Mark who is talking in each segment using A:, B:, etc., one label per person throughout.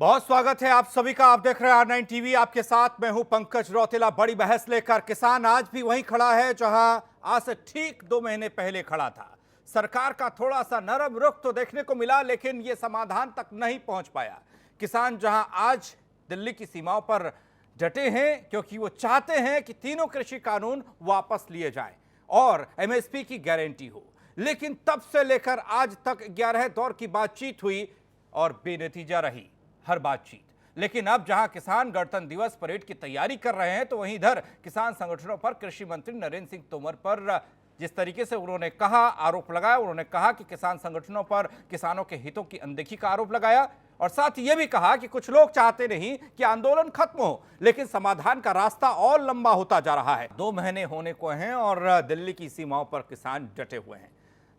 A: बहुत स्वागत है आप सभी का। आप देख रहे हैं R9 टीवी। आपके साथ मैं हूं पंकज रौतेला। बड़ी बहस लेकर किसान आज भी वहीं खड़ा है जहां आज से ठीक 2 महीने पहले खड़ा था। सरकार का थोड़ा सा नरम रुख तो देखने को मिला, लेकिन यह समाधान तक नहीं पहुंच पाया। किसान जहां आज दिल्ली की सीमाओं पर डटे हैं क्योंकि वो चाहते हैं कि तीनों कृषि कानून वापस लिए जाएं और MSP की गारंटी हो, लेकिन तब से लेकर आज तक 11 दौर की बातचीत हुई और बेनतीजा रही हर बातचीत। लेकिन अब जहां किसान गणतंत्र दिवस परेड की तैयारी कर रहे हैं, तो वहीं इधर किसान संगठनों पर कृषि मंत्री नरेंद्र सिंह तोमर पर जिस तरीके से उन्होंने कहा, आरोप लगाया, उन्होंने कहा कि किसान संगठनों पर किसानों के हितों की अनदेखी का आरोप लगाया और साथ ही यह भी कहा कि कुछ लोग चाहते नहीं कि आंदोलन खत्म हो, लेकिन समाधान का रास्ता और लंबा होता जा रहा है। 2 महीने होने को हैं और दिल्ली की सीमाओं पर किसान डटे हुए हैं।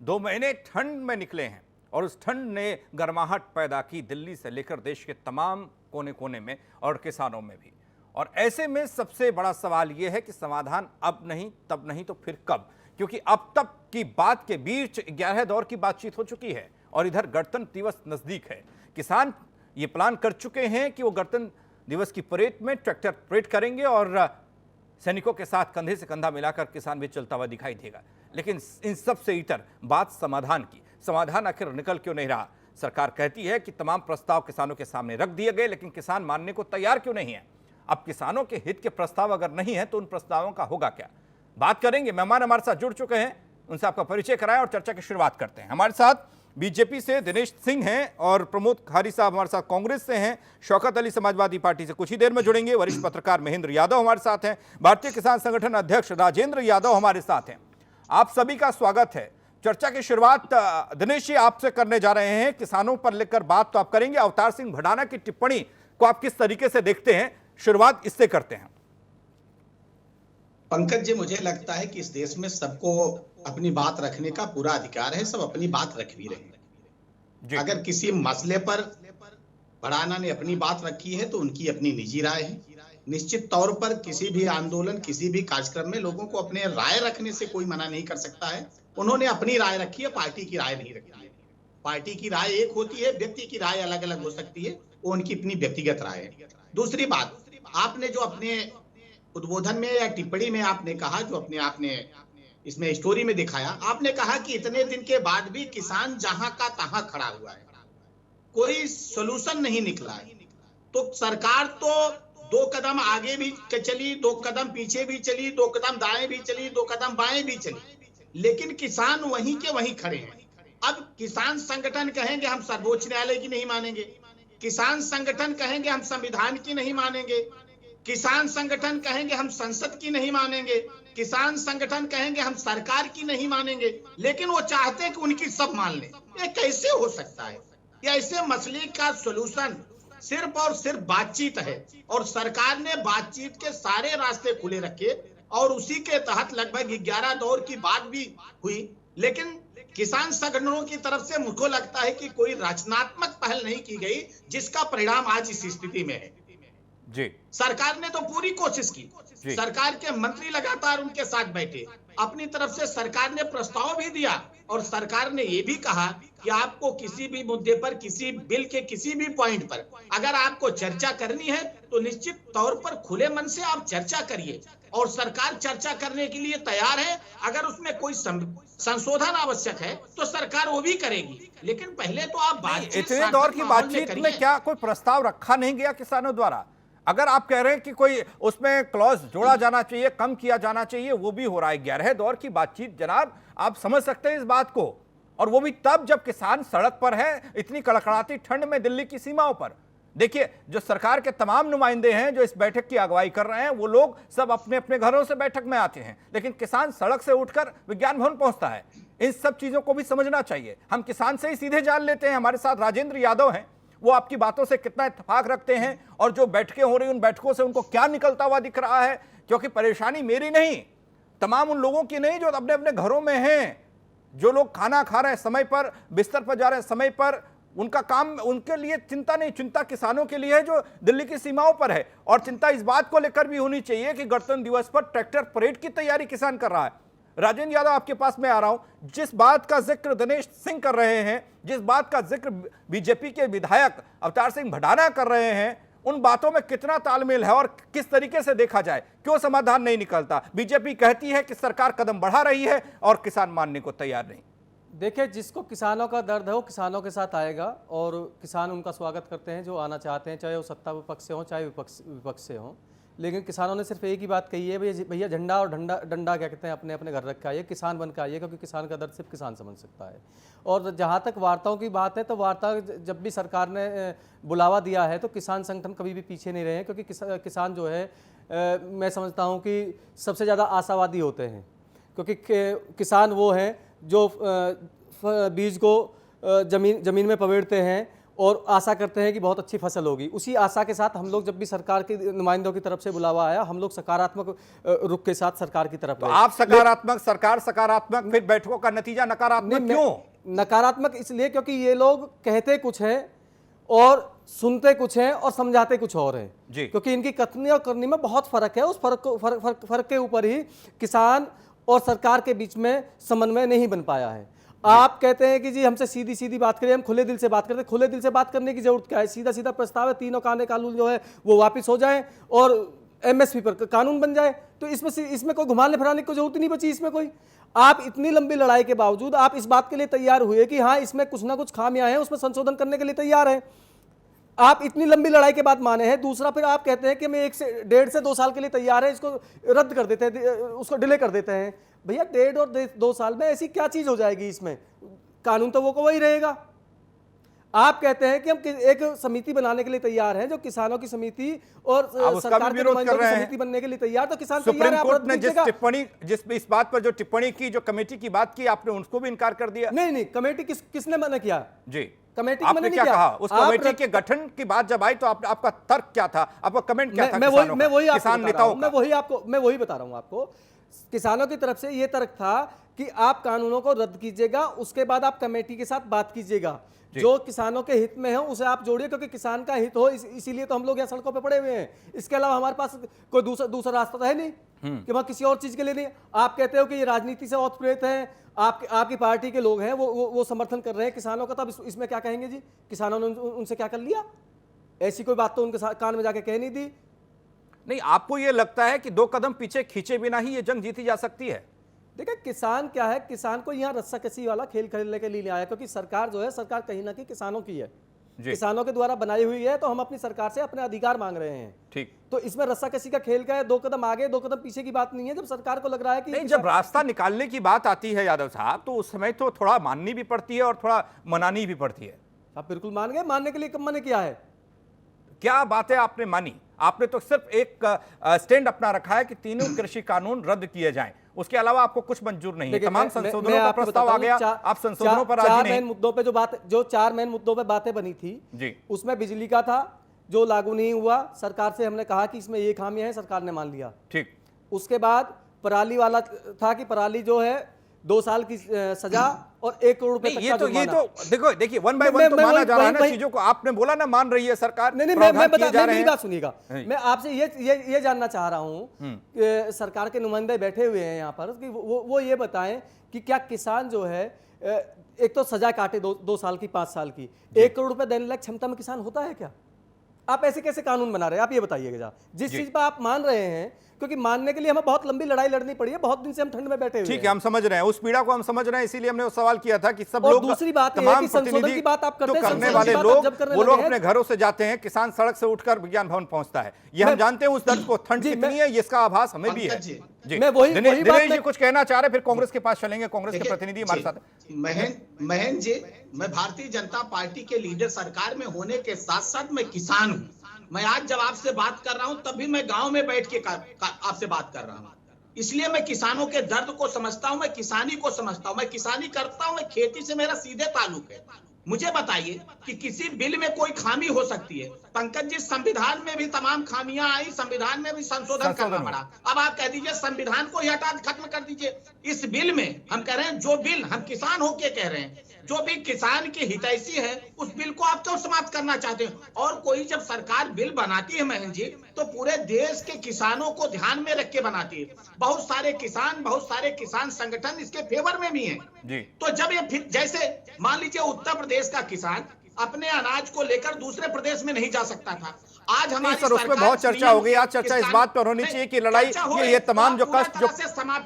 A: 2 महीने ठंड में निकले हैं और उस ठंड ने गर्माहट पैदा की दिल्ली से लेकर देश के तमाम कोने कोने में और किसानों में भी। और ऐसे में सबसे बड़ा सवाल यह है कि समाधान अब नहीं, तब नहीं तो फिर कब? क्योंकि अब तक की बात के बीच 11 दौर की बातचीत हो चुकी है और इधर गणतंत्र दिवस नजदीक है। किसान ये प्लान कर चुके हैं कि वो गणतंत्र दिवस की परेड में ट्रैक्टर परेड करेंगे और सैनिकों के साथ कंधे से कंधा मिलाकर किसान भी चलता हुआ दिखाई देगा। लेकिन इन सब से इतर बात समाधान की। समाधान आखिर निकल क्यों नहीं रहा? सरकार कहती है कि तमाम प्रस्ताव किसानों के सामने रख दिए गए, लेकिन किसान मानने को तैयार क्यों नहीं है? अब किसानों के हित के प्रस्ताव अगर नहीं है तो उन प्रस्तावों का होगा क्या? बात करेंगे। मेहमान हमारे साथ जुड़ चुके हैं, उनसे आपका परिचय कराएं और चर्चा की शुरुआत करते हैं। हमारे साथ बीजेपी से दिनेश सिंह हैं और प्रमोद खारी साहब हमारे साथ कांग्रेस से हैं। शौकत अली समाजवादी पार्टी से कुछ ही देर में जुड़ेंगे। वरिष्ठ पत्रकार महेंद्र यादव हमारे साथ हैं। भारतीय किसान संगठन अध्यक्ष राजेंद्र यादव हमारे साथ हैं। आप सभी का स्वागत है। चर्चा की शुरुआत दिनेश जी आपसे करने जा रहे हैं। किसानों पर लेकर बात तो आप करेंगे, अवतार सिंह भडाना की टिप्पणी को आप किस तरीके से देखते हैं? शुरुआत इससे करते हैं।
B: पंकज जी, मुझे लगता है कि इस देश में सबको अपनी बात रखने का पूरा अधिकार है। सब अपनी बात रख भी रहे हैं। अगर किसी मसले पर भडाना ने अपनी बात रखी है तो उनकी अपनी निजी राय है। निश्चित तौर पर किसी भी आंदोलन, किसी भी कार्यक्रम में लोगों को अपने राय रखने से कोई मना नहीं कर सकता है। उन्होंने अपनी राय रखी है, पार्टी की राय नहीं रखी है। पार्टी की राय एक होती है, व्यक्ति की राय अलग अलग हो सकती है, वो उनकी अपनी व्यक्तिगत राय है। दूसरी बात, आपने जो अपने उद्बोधन में या टिप्पणी में आपने कहा, जो अपने आपने इसमें स्टोरी में दिखाया, आपने कहा कि इतने दिन के बाद भी किसान जहां का तहां खड़ा हुआ है, कोई सोल्यूशन नहीं निकला है। तो सरकार तो 2 कदम आगे भी चली, 2 कदम पीछे भी चली, 2 कदम दाएं भी चली, 2 कदम बाएं भी चली, लेकिन किसान वहीं के वहीं खड़े हैं। अब किसान संगठन कहेंगे हम सर्वोच्च न्यायालय की नहीं मानेंगे, किसान संगठन कहेंगे हम संविधान की नहीं मानेंगे, किसान संगठन कहेंगे हम संसद की नहीं मानेंगे, किसान संगठन कहेंगे हम सरकार की नहीं मानेंगे, लेकिन वो चाहते हैं कि उनकी सब मान लें। ये कैसे हो सकता है? या ऐसे मसले का सलूशन सिर्फ और सिर्फ बातचीत है और सरकार ने बातचीत के सारे रास्ते खुले रखे और उसी के तहत लगभग 11 दौर की बात भी हुई। लेकिन किसान संगठनों की तरफ से मुझको लगता है कि कोई रचनात्मक पहल नहीं की गई, जिसका परिणाम आज इस स्थिति में है। जी, सरकार ने तो पूरी कोशिश की, सरकार के मंत्री लगातार उनके साथ बैठे, अपनी तरफ से सरकार ने प्रस्ताव भी दिया और सरकार ने यह भी कहा कि आपको किसी भी मुद्दे पर, किसी बिल के किसी भी पॉइंट पर अगर आपको चर्चा करनी है तो निश्चित तौर पर खुले मन से आप चर्चा करिए और सरकार चर्चा करने के लिए तैयार है। अगर उसमें कोई संशोधन आवश्यक है तो सरकार वो भी करेगी, लेकिन पहले तो आप बातचीत,
A: इतने दौर की बातचीत में क्या कोई प्रस्ताव रखा नहीं गया किसानों द्वारा? अगर आप कह रहे हैं कि कोई उसमें क्लॉज जोड़ा जाना चाहिए, कम किया जाना चाहिए, वो भी हो रहा है। 11 दौर की बातचीत जनाब, आप समझ सकते हैं इस बात को, और वो भी तब जब किसान सड़क पर है, इतनी कड़कड़ाती ठंड में दिल्ली की सीमाओं पर। देखिए, जो सरकार के तमाम नुमाइंदे हैं जो इस बैठक की अगुवाई कर रहे हैं, वो लोग सब अपने अपने घरों से बैठक में आते हैं, लेकिन किसान सड़क से उठकर विज्ञान भवन पहुंचता है। इन सब चीजों को भी समझना चाहिए। हम किसान से ही सीधे जान लेते हैं। हमारे साथ राजेंद्र यादव हैं, वो आपकी बातों से कितना इत्तेफाक रखते हैं और जो बैठकें हो रही उन बैठकों से उनको क्या निकलता हुआ दिख रहा है? क्योंकि परेशानी मेरी नहीं, तमाम उन लोगों की नहीं जो अपने अपने घरों में हैं, जो लोग खाना खा रहे हैं समय पर, बिस्तर पर जा रहे हैं समय पर, उनका काम, उनके लिए चिंता नहीं। चिंता किसानों के लिए है जो दिल्ली की सीमाओं पर है, और चिंता इस बात को लेकर भी होनी चाहिए कि गणतंत्र दिवस पर ट्रैक्टर परेड की तैयारी किसान कर रहा है। राजेंद्र यादव, आपके पास मैं आ रहा हूं। जिस बात का जिक्र दिनेश सिंह कर रहे हैं, जिस बात का जिक्र बीजेपी के विधायक अवतार सिंह भडाना कर रहे हैं, उन बातों में कितना तालमेल है और किस तरीके से देखा जाए, क्यों समाधान नहीं निकलता? बीजेपी कहती है कि सरकार कदम बढ़ा रही है और किसान मानने को तैयार नहीं।
C: देखिए, जिसको किसानों का दर्द है वो किसानों के साथ आएगा और किसान उनका स्वागत करते हैं जो आना चाहते हैं, चाहे वो सत्ता विपक्ष से हो चाहे विपक्ष से हो। लेकिन किसानों ने सिर्फ एक ही बात कही है, भैया झंडा और डंडा क्या कहते हैं अपने अपने घर रखा है, किसान बन के आइए, क्योंकि किसान का दर्द सिर्फ किसान समझ सकता है। और जहाँ तक वार्ताओं की बात है, तो वार्ता जब भी सरकार ने बुलावा दिया है तो किसान संगठन कभी भी पीछे नहीं रहे हैं, क्योंकि किसान जो है मैं समझता हूँ कि सबसे ज़्यादा आशावादी होते हैं, क्योंकि किसान वो हैं जो बीज को ज़मीन में पवेड़ते हैं और आशा करते हैं कि बहुत अच्छी फसल होगी। उसी आशा के साथ हम लोग जब भी सरकार के नुमाइंदों की तरफ से बुलावा आया, हम लोग सकारात्मक रुख के साथ सरकार की तरफ
A: तो आप सकारात्मक, सरकार सकारात्मक, फिर बैठकों का नतीजा नकारात्मक क्यों?
C: नकारात्मक इसलिए क्योंकि ये लोग कहते कुछ हैं और सुनते कुछ हैं और समझाते कुछ और हैं
A: जी।
C: क्योंकि इनकी कथनी और करनी में बहुत फर्क है। उस फर्क के ऊपर ही किसान और सरकार के बीच में समन्वय नहीं बन पाया है। आप कहते हैं कि जी हमसे सीधी सीधी बात करें, हम खुले दिल से बात करते हैं। खुले दिल से बात करने की जरूरत क्या है? सीधा सीधा प्रस्ताव है, तीनों कानून जो है वो वापस हो जाए और एमएसपी पर कानून बन जाए, तो इसमें कोई घुमाने फिराने की जरूरत नहीं बची। इसमें कोई, आप इतनी लंबी लड़ाई के बावजूद आप इस बात के लिए तैयार हुए कि हाँ इसमें कुछ ना कुछ खामियां हैं, उसमें संशोधन करने के लिए तैयार हैं। आप इतनी लंबी लड़ाई के बाद माने हैं। दूसरा, फिर आप कहते हैं कि मैं 1 से 2 साल के लिए तैयार है, इसको रद्द कर देते हैं, उसको डिले कर देते हैं। भैया 1.5 और 2 साल में ऐसी क्या चीज हो जाएगी? इसमें कानून तो वो को वही रहेगा। आप कहते हैं कि हम एक समिति बनाने के लिए तैयार हैं, जो किसानों की समिति और सरकार के नुमाइंदों की समिति बनने के लिए तैयार, तो किसान तैयार
A: सुप्रीम
C: है।
A: कोर्ट ने इस बात पर जो टिप्पणी की, जो कमेटी की बात की, आपने उसको भी इनकार कर दिया।
C: नहीं, कमेटी किसने मना किया
A: जी?
C: कमेटी
A: आपने क्या कहा? उस कमेटी के गठन की बात जब आई तो आपका तर्क क्या था? आपका कमेंट क्या था?
C: मैं वही बता रहा हूं आपको। किसानों की तरफ से यह तर्क था कि आप कानूनों को रद्द कीजिएगा, उसके बाद आप कमेटी के साथ बात कीजिएगा, जो किसानों के हित में है उसे आप जोड़िए, क्योंकि किसान का हित हो इसीलिए तो हम लोग यहाँ सड़कों पे पड़े हुए हैं। इसके अलावा हमारे पास कोई दूसरा रास्ता तो है नहीं कि वहां किसी और चीज के लिए नहीं। आप कहते हो कि ये राजनीति से ओतप्रेत है, आपकी पार्टी के लोग हैं, वो समर्थन कर रहे हैं किसानों का, तब इसमें क्या कहेंगे जी? किसानों ने उनसे क्या कर लिया? ऐसी कोई बात तो उनके कान में जाके कह नहीं दी।
A: नहीं, आपको यह लगता है कि 2 कदम पीछे खींचे बिना ही ये जंग जीती जा सकती है?
C: देखिए, किसान क्या है, किसान को यहाँ रस्साकसी वाला खेल खेलने के लिए आया, क्योंकि सरकार जो है, सरकार कहीं ना कहीं किसानों की है, किसानों के द्वारा बनाई हुई है, तो हम अपनी सरकार से अपने अधिकार मांग रहे हैं।
A: ठीक,
C: तो इसमें रस्साकसी का खेल का है। 2 कदम आगे 2 कदम पीछे की बात नहीं है। जब सरकार को लग रहा है कि
A: नहीं, जब रास्ता निकालने की बात आती है यादव साहब, तो उस समय तो थोड़ा माननी भी पड़ती है और थोड़ा मनानी भी पड़ती है।
C: आप बिल्कुल मान गए। मानने के लिए कब मैंने किया है?
A: क्या बातें आपने मानी? आपने तो सिर्फ एक स्टैंड अपना रखा है कि तीनों कृषि कानून रद्द किए जाएं, उसके अलावा आपको कुछ मंजूर नहीं है। तमाम संशोधनों का प्रस्ताव आ गया, आप संशोधनों पर राजी नहीं।
C: 4 मेन मुद्दों पे जो 4 मेन मुद्दों पे बातें बनी थी
A: जी,
C: उसमें बिजली का था जो लागू नहीं हुआ। सरकार से हमने कहा कि इसमें ये खामियां हैं, सरकार ने मान लिया।
A: ठीक,
C: उसके बाद पराली वाला था कि पराली जो है 2 साल की सजा और 1 करोड़ रुपए तक का जुर्माना।
A: देखिए 1 बाय 1 तो माना जा रहा है ना चीजों को। आपने बोला ना मान रही है सरकार।
C: नहीं, मेरी बात सुनिएगा। मैं आपसे ये जानना चाह रहा हूं, सरकार के नुमाइंदे बैठे हुए हैं यहाँ पर, कि वो ये बताएं कि क्या किसान जो है, एक तो सजा काटे 2 साल की, 5 साल की, 1 करोड़ रुपए देने लायक क्षमता में किसान होता है क्या? आप ऐसे कैसे कानून बना रहे हैं? आप ये बताइएगा। जिस चीज पर आप मान रहे हैं, क्योंकि मानने के लिए हमें बहुत लंबी लड़ाई लड़नी पड़ी है, बहुत दिन से हम ठंड में बैठे हुए हैं।
A: ठीक है, हम समझ रहे हैं, उस पीड़ा को हम समझ रहे हैं, इसीलिए हमने वो सवाल किया था कि सब लोग,
C: दूसरी बात यह है कि संशोधन की बात आप करते हैं,
A: करने वाले लोग, वो लोग अपने घरों से जाते हैं, किसान सड़क से उठकर विज्ञान भवन पहुंचता है। ये हम जानते हैं उस दर्द को, ठंड कितनी है इसका आभास हमें भी है। जी, दिनेश जी कुछ कहना चाह रहे, फिर कांग्रेस के पास चलेंगे, कांग्रेस के प्रतिनिधि हमारे साथ।
B: महेंद्र जी, मैं भारतीय जनता पार्टी के लीडर सरकार में होने के साथ साथ मैं किसान हूं। मैं आज जब आपसे बात कर रहा हूं तब भी मैं गांव में बैठ के आपसे बात कर रहा हूं, इसलिए मैं किसानों के दर्द को समझता हूं, मैं किसानी को समझता हूं, मैं किसानी करता हूं, मैं खेती से मेरा सीधे ताल्लुक है। मुझे बताइए कि किसी बिल में कोई खामी हो सकती है? पंकज जी, संविधान में भी तमाम खामियां आई, संविधान में भी संशोधन करना पड़ा। अब आप कह दीजिए संविधान को ही हटा खत्म कर दीजिए। इस बिल में हम कह रहे हैं, जो बिल हम किसान होके कह रहे हैं, जो भी किसान की हितैषी है उस बिल को आप क्यों समाप्त करना चाहते हैं? और कोई जब सरकार बिल बनाती है महेंद्र जी, तो पूरे देश के किसानों को ध्यान में रख के बनाती है। बहुत सारे किसान संगठन इसके फेवर में भी हैं। तो जब ये फिर जैसे मान लीजिए उत्तर प्रदेश का किसान अपने अनाज को लेकर दूसरे प्रदेश में नहीं जा सकता था, आज हमारी
A: सर उसमें बहुत चर्चा हो गई। आज चर्चा इस बात पर होनी चाहिए कि लड़ाई ये तमाम जो कष्ट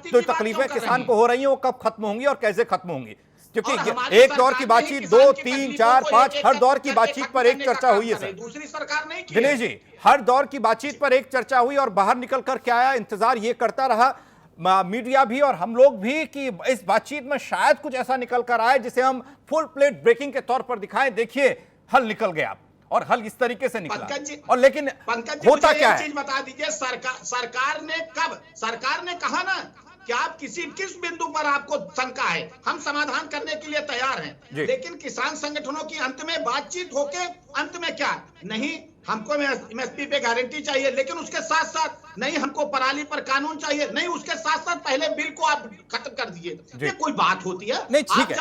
A: जो तकलीफें किसान को हो रही हैं वो कब खत्म होंगी और कैसे खत्म होंगी, क्योंकि एक दौर की बातचीत 2, 3, 4, 5 हर दौर की बातचीत पर एक चर्चा हुई है सर।
B: दूसरी सरकार नहीं की।
A: दिनेश जी, हर दौर की बातचीत पर एक चर्चा हुई और बाहर निकल कर क्या आया, इंतजार ये करता रहा मीडिया भी और हम लोग भी कि इस बातचीत में शायद कुछ ऐसा निकल कर आए जिसे हम फुल प्लेट ब्रेकिंग के तौर पर दिखाएं। देखिए हल निकल गया और हल इस तरीके से निकला। और लेकिन होता क्या है,
B: चीज बता दीजिए, सरकार ने कहा ना कि आप किस बिंदु पर आपको शंका है, हम समाधान करने के लिए तैयार हैं। लेकिन किसान संगठनों की अंत में बातचीत होके अंत में क्या, नहीं हमको एमएसपी पे गारंटी चाहिए, लेकिन उसके साथ साथ नहीं हमको पराली पर कानून चाहिए, नहीं उसके साथ साथ पहले बिल को आप खत्म कर दीजिए। ये कोई बात होती है?
A: नहीं, ठीक है,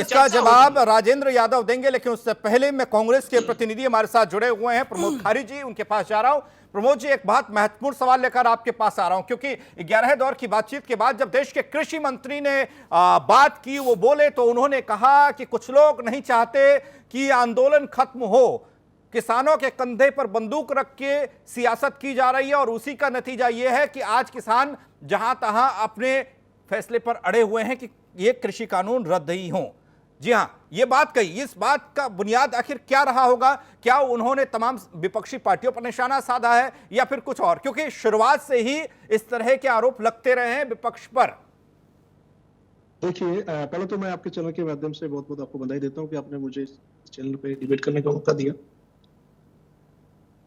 A: इसका जवाब राजेंद्र यादव देंगे, लेकिन उससे पहले मैं कांग्रेस के प्रतिनिधि हमारे साथ जुड़े हुए हैं प्रमोद खारी जी, उनके पास जा रहा हूं। प्रमोद जी, एक बहुत महत्वपूर्ण सवाल लेकर आपके पास आ रहा हूं, क्योंकि 11वें दौर की बातचीत के बाद जब देश के कृषि मंत्री ने बात की, वो बोले तो उन्होंने कहा कि कुछ लोग नहीं चाहते कि आंदोलन खत्म हो, किसानों के कंधे पर बंदूक रख के सियासत की जा रही है और उसी का नतीजा यह है कि आज किसान जहां तहां अपने फैसले पर अड़े हुए हैं कि ये कृषि कानून रद्द ही हों। जी हां, ये बात कही, इस बात का बुनियाद आखिर क्या रहा होगा? क्या उन्होंने तमाम विपक्षी पार्टियों पर निशाना साधा है या फिर कुछ और? क्योंकि शुरुआत से ही इस तरह के आरोप लगते रहे हैं विपक्ष पर।
D: देखिए, पहले तो मैं आपके चैनल के माध्यम से बहुत बहुत आपको बधाई देता हूं कि आपने मुझे इस चैनल पे डिबेट करने का मौका दिया।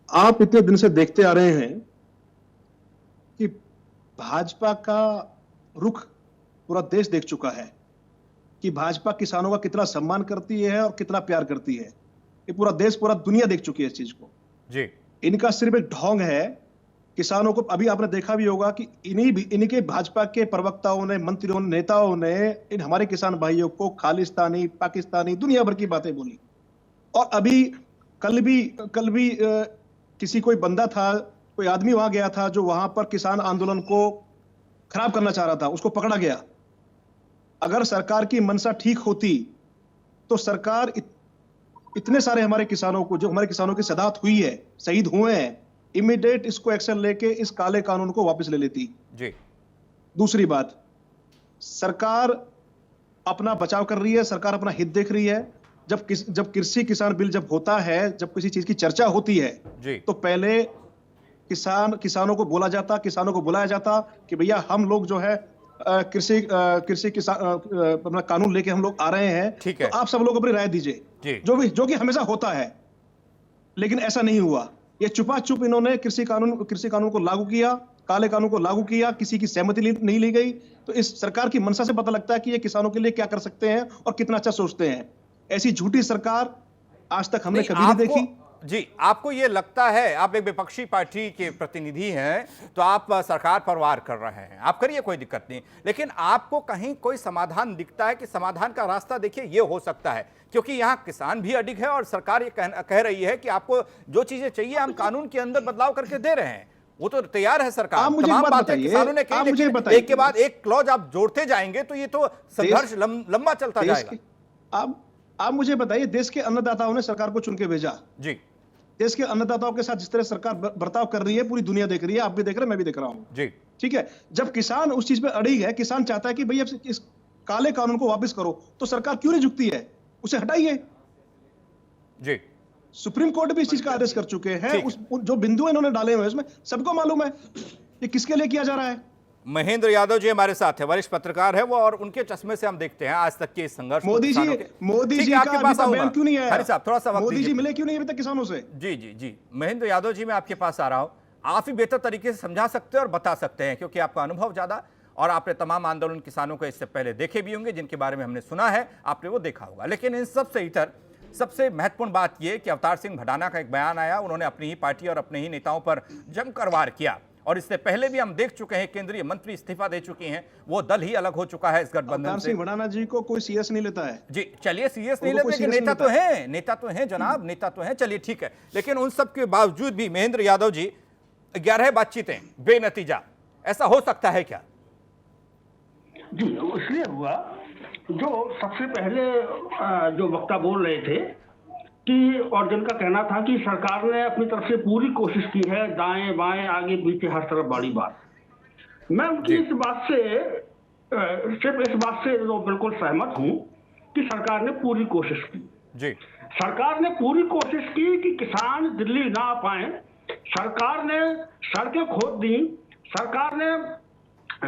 D: आप इतने दिन से देखते आ रहे हैं कि भाजपा का रुख पूरा देश देख चुका है कि भाजपा किसानों का कितना सम्मान करती है और कितना प्यार करती है। ये पूरा देश, पूरा दुनिया देख चुकी है इस चीज को
A: जी।
D: इनका सिर्फ एक ढोंग है किसानों को। अभी आपने देखा भी होगा कि इन्हीं भाजपा के प्रवक्ताओं ने, मंत्रियों ने, नेताओं ने इन हमारे किसान भाइयों को खालिस्तानी, पाकिस्तानी, दुनिया भर की बातें बोली। और अभी कल भी किसी कोई बंदा था, कोई आदमी वहां गया था जो वहां पर किसान आंदोलन को खराब करना चाह रहा था, उसको पकड़ा गया। अगर सरकार की मनसा ठीक होती तो सरकार इतने सारे हमारे किसानों को, जो हमारे किसानों की शहादत हुई है, शहीद हुए हैं, इमीडिएट इसको एक्शन लेके इस काले कानून को वापस ले लेती
A: जी।
D: दूसरी बात, सरकार अपना बचाव कर रही है, सरकार अपना हित देख रही है। जब कृषि किसान बिल जब होता है, जब किसी चीज की चर्चा होती है
A: जी,
D: तो पहले किसानों को बोला जाता, किसानों को बुलाया जाता कि भैया हम लोग जो है कृषि किसान अपना कानून लेके हम लोग आ रहे हैं,
A: ठीक है,
D: तो आप सब लोग अपनी राय दीजिए, जो कि हमेशा होता है। लेकिन ऐसा नहीं हुआ। ये छुपा छुप इन्होंने कृषि कानून को लागू किया, काले कानून को लागू किया, किसी की सहमति नहीं ली गई। तो इस सरकार की मंशा से पता लगता है कि ये किसानों के लिए क्या कर सकते हैं और कितना अच्छा सोचते हैं। ऐसी झूठी सरकार आज तक हमने कभी नहीं देखी।
A: जी, आपको ये लगता है, आप एक विपक्षी पार्टी के प्रतिनिधि हैं, तो आप सरकार पर वार कर रहे हैं, आप करिए, कोई दिक्कत नहीं, लेकिन आपको कहीं कोई समाधान दिखता है कि समाधान का रास्ता देखिए ये हो सकता है? क्योंकि यहाँ किसान भी अडिग है और सरकार ये कह रही है कि आपको जो चीजें चाहिए हम कानून के अंदर बदलाव करके दे रहे हैं, वो तो तैयार है सरकार। तमाम बातें किसानों ने कही, लेकिन एक के बाद एक क्लॉज आप जोड़ते जाएंगे तो ये तो संघर्ष लंबा चलता जाएगा।
D: आप मुझे बताइए, देश के अन्नदाताओं ने सरकार को चुन के भेजा जी। देश के अन्नदाताओं के साथ जिस तरह सरकार बर्ताव कर रही है, पूरी दुनिया देख रही है, आप भी देख रहे हैं, मैं भी देख रहा हूं जी। ठीक है, जब किसान उस चीज पे अड़ी है, किसान चाहता है कि भैया इस काले कानून को वापस करो, तो सरकार क्यों नहीं झुकती है? उसे हटाइए जी। सुप्रीम कोर्ट भी इस चीज का आदेश कर चुके हैं। जो बिंदु इन्होंने डाले हुए उसमें सबको मालूम है ये किसके लिए किया जा रहा है।
A: महेंद्र यादव जी हमारे साथ है, वरिष्ठ पत्रकार है वो, और उनके चश्मे से हम देखते हैं आज तक के संघर्ष।
D: मोदी जी आपके पास बयान क्यों नहीं आया?
A: साहब थोड़ा सा वक्त
D: मोदी जी मिले क्यों नहीं अभी तक किसानों से?
A: जी जी जी, महेंद्र यादव जी मैं आपके पास आ रहा हूं, आप ही बेहतर तरीके से समझा सकते हैं और बता सकते हैं, क्योंकि आपका अनुभव ज्यादा, और आपने तमाम आंदोलन किसानों को इससे पहले देखे भी होंगे, जिनके बारे में हमने सुना है, आपने वो देखा होगा। लेकिन इन सबसे इतर सबसे महत्वपूर्ण बात यह कि अवतार सिंह भडाना का एक बयान आया, उन्होंने अपनी ही पार्टी और अपने ही नेताओं पर जमकर वार किया और इससे पहले भी हम देख चुके हैं केंद्रीय मंत्री इस्तीफा दे चुकी हैं, वो दल ही अलग हो चुका है इस गठबंधन
D: अवतार
A: से।
D: सिंह भड़ाना जी को कोई सीरियस नहीं लेता है
A: जी चलिए, सीरियस नहीं
D: उनको
A: लेते
D: कोई
A: कि
D: serious
A: नेता तो हैं जनाब, नेता तो हैं, चलिए ठीक है। लेकिन उन सब के बावजूद भी महेंद्र यादव जी 11 बातचीतें बेनतीजा, ऐसा हो सकता है क्या?
E: जी इसलिए हुआ, जो सबसे पहले जो वक्ता बोल रहे थे कि, और जिनका कहना था कि सरकार ने अपनी तरफ से पूरी कोशिश की है, दाएं बाएं आगे पीछे हर तरफ बड़ी बात, मैं उनकी इस बात से सिर्फ इस बात से तो बिल्कुल सहमत हूं कि सरकार ने पूरी कोशिश की।
A: जी
E: सरकार ने पूरी कोशिश की कि किसान दिल्ली ना आ पाए, सरकार ने सड़कें खोद दी, सरकार ने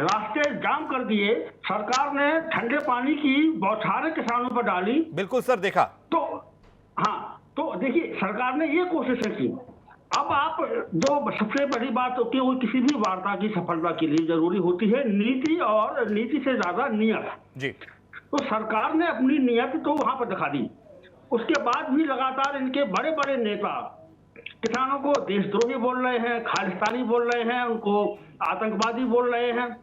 E: रास्ते जाम कर दिए, सरकार ने ठंडे पानी की बौछारें किसानों पर डाली।
A: बिल्कुल सर, देखा
E: तो हाँ, तो देखिए सरकार ने ये कोशिशें की। अब आप जो सबसे बड़ी बात होती है, वो किसी भी वार्ता की सफलता के लिए जरूरी होती है नीति, और नीति से ज्यादा नियत
A: जी।
E: तो सरकार ने अपनी नियत तो वहां पर दिखा दी। उसके बाद भी लगातार इनके बड़े बड़े नेता किसानों को देशद्रोही बोल रहे हैं, खालिस्तानी बोल रहे हैं, उनको आतंकवादी बोल रहे हैं।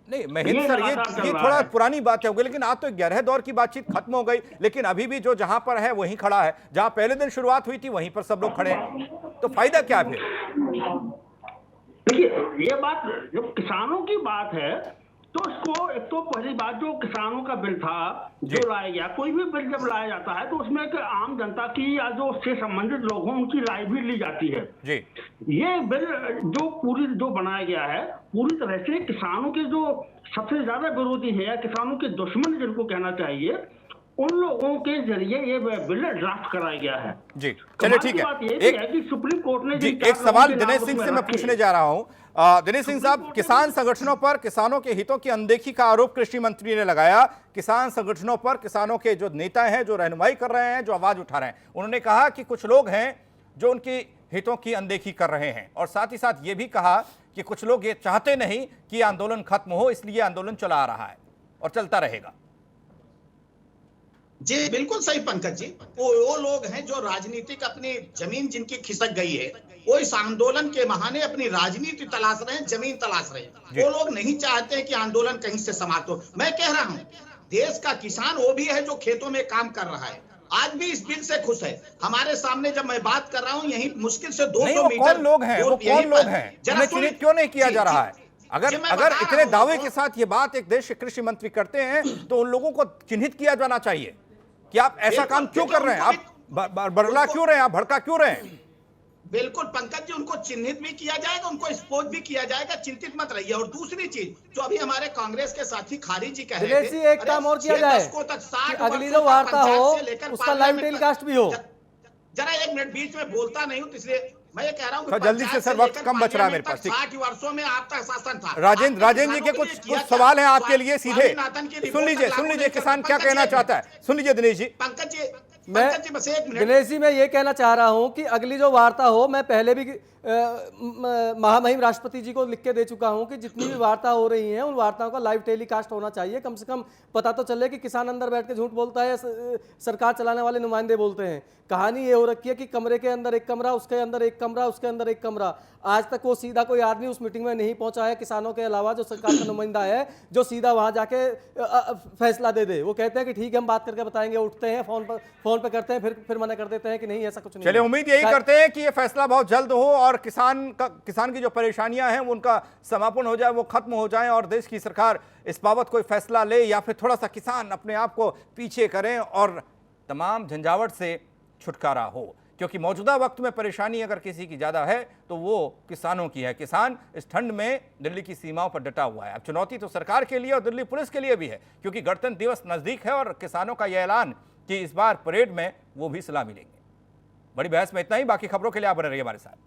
A: नहीं महेंद्र सर, ये थोड़ा पुरानी बात है, लेकिन आज तो 11 दौर की बातचीत खत्म हो गई, लेकिन अभी भी जो जहां पर है वहीं खड़ा है, जहां पहले दिन शुरुआत हुई थी वहीं पर सब लोग खड़े हैं, तो फायदा क्या है फिर?
E: देखिए ये बात जो किसानों की बात है, तो इसको एक तो पहली बात, जो किसानों का बिल था जो लाया गया, कोई भी बिल जब लाया जाता है तो उसमें एक आम जनता की या जो उससे संबंधित लोग हों उनकी राय भी ली जाती है
A: जी।
E: ये बिल जो बनाया गया है, पूरी तरह से किसानों के जो सबसे ज्यादा विरोधी है या किसानों के दुश्मन जिनको कहना चाहिए, उन लोगों के जरिए ये बिल ड्राफ्ट कराया गया है।
A: जी चलिए ठीक है।
E: बात ये है कि सुप्रीम कोर्ट ने
A: जी एक सवाल दिनेश सिंह से मैं पूछने जा रहा हूं। दिनेश सिंह साहब, किसान संगठनों पर किसानों के हितों की अनदेखी का आरोप कृषि मंत्री ने लगाया। किसान संगठनों पर किसानों के जो नेता हैं, जो रहनुमाई कर रहे हैं, जो आवाज उठा रहे हैं, उन्होंने कहा कि कुछ लोग हैं जो उनकी हितों की अनदेखी कर रहे हैं, और साथ ही साथ ये भी कहा कि कुछ लोग ये चाहते नहीं कि आंदोलन खत्म हो, इसलिए आंदोलन चला आ रहा है और चलता रहेगा।
B: जी बिल्कुल सही पंकज जी, वो लोग हैं जो राजनीतिक अपनी जमीन जिनकी खिसक गई है, वो इस आंदोलन के बहाने अपनी राजनीति तलाश रहे हैं, जमीन तलाश रहे हैं। वो लोग नहीं चाहते हैं कि आंदोलन कहीं से समाप्त हो। मैं कह रहा हूं, देश का किसान वो भी है जो खेतों में काम कर रहा है, आज भी इस बिल से खुश है। हमारे सामने जब मैं बात कर रहा हूं, यही मुश्किल से 200 मीटर
A: कौन लोग हैं, वो कौन लोग हैं, उन्हें चिन्हित क्यों नहीं किया जा रहा है? अगर इतने दावे के साथ ये बात एक देश के कृषि मंत्री करते हैं, तो उन लोगों को चिन्हित किया जाना चाहिए कि आप ऐसा काम क्यों कर रहे हैं, आप बरला क्यों रहे हैं, आप भड़का क्यों रहे हैं?
B: बिल्कुल पंकज जी, उनको चिन्हित भी किया जाएगा, उनको एक्सपोज भी किया जाएगा, चिंतित मत रहिए। और दूसरी चीज जो अभी हमारे कांग्रेस के साथी खारी जी कह रहे थे,
C: एक काम और किया जाए कि अगली जो वार्ता हो उसका लाइव टेलीकास्ट भी हो।
B: जरा एक मिनट, बीच में बोलता नहीं हूं, इसलिए मैं ये कह रहा हूं
A: तो जल्दी से सर, वक्त कम बच रहा है मेरे पास।
B: 60 वर्षों में आपका शासन था।
A: राजेंद्र जी के कुछ सवाल हैं आपके लिए सीधे, सुन लीजिए किसान क्या कहना चाहता है, सुन लीजिए दिनेश जी।
B: पंकज जी बस एक मिनट।
C: दिनेश जी मैं ये कहना चाह रहा हूं कि अगली जो वार्ता हो, मैं पहले भी महामहिम राष्ट्रपति जी को लिख के दे चुका हूं कि जितनी भी वार्ता हो रही हैं उन वार्ताओं का लाइव टेलीकास्ट होना चाहिए। कम से कम पता तो चले कि किसान अंदर बैठ के झूठ बोलता है या सरकार चलाने वाले नुमाइंदे बोलते हैं। कहानी ये हो रखी है कि कमरे के अंदर एक कमरा, उसके अंदर एक कमरा, उसके अंदर एक कमरा। आज तक वो सीधा कोई आदमी उस मीटिंग में नहीं पहुंचा है किसानों के अलावा, जो सरकार का नुमाइंदा है, जो सीधा वहां जाके फैसला दे दे। वो कहते हैं कि ठीक है हम बात करके बताएंगे, उठते हैं फोन पे करते हैं, फिर मना कर देते हैं कि नहीं ऐसा कुछ नहीं।
A: चलिए उम्मीद यही करते हैं कि ये फैसला बहुत जल्द हो और किसान की जो परेशानियां हैं उनका समापन हो जाए, वो खत्म हो जाए, और देश की सरकार इस बाबत कोई फैसला ले, या फिर थोड़ा सा किसान अपने आप को पीछे करें और तमाम झंझावट से छुटकारा हो। क्योंकि मौजूदा वक्त में परेशानी अगर किसी की ज्यादा है तो वो किसानों की है। किसान इस ठंड में दिल्ली की सीमाओं पर डटा हुआ है। अब चुनौती तो सरकार के लिए और दिल्ली पुलिस के लिए भी है, क्योंकि गणतंत्र दिवस नजदीक है और किसानों का यह ऐलान कि इस बार परेड में वो भी सलामी लेंगे। बड़ी बहस में इतना ही, बाकी खबरों के लिए आप बने रहिए हमारे साथ।